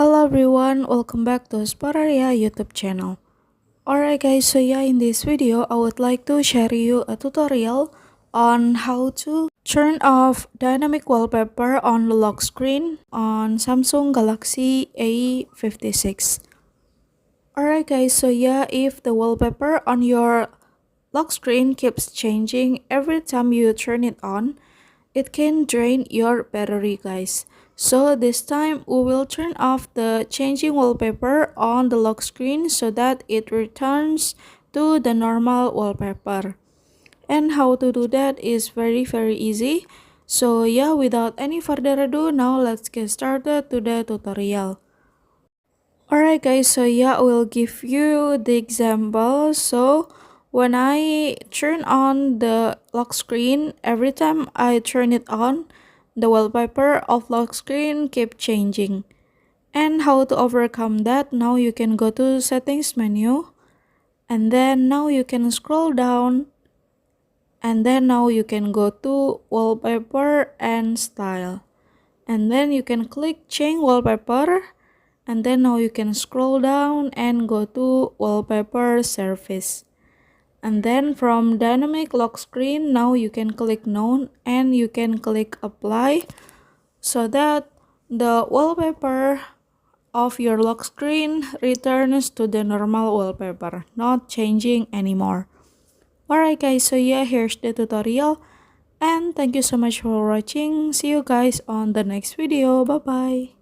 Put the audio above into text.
Hello everyone, welcome back to Sporaria YouTube channel. Alright guys, so yeah, in this video I would like to share you a tutorial on how to turn off dynamic wallpaper on the lock screen on Samsung Galaxy A56. Alright guys, so yeah, if the wallpaper on your lock screen keeps changing every time you turn it on, it can drain your battery guys. So this time we will turn off the changing wallpaper on the lock screen so that it returns to the normal wallpaper. And how to do that is very easy. So yeah, without any further ado, now let's get started to the tutorial. Alright guys, so yeah, I will give you the example. So when I turn on the lock screen, every time I turn it on, the wallpaper of lock screen keep changing. And how to overcome that? Now you can go to settings menu, and then now you can scroll down, and then now you can go to wallpaper and style, and then you can click change wallpaper, and then now you can scroll down and go to wallpaper service. And then from dynamic lock screen, now you can click none and you can click apply so that the wallpaper of your lock screen returns to the normal wallpaper, not changing anymore. Alright guys, so yeah, here's the tutorial and thank you so much for watching. See you guys on the next video. Bye bye.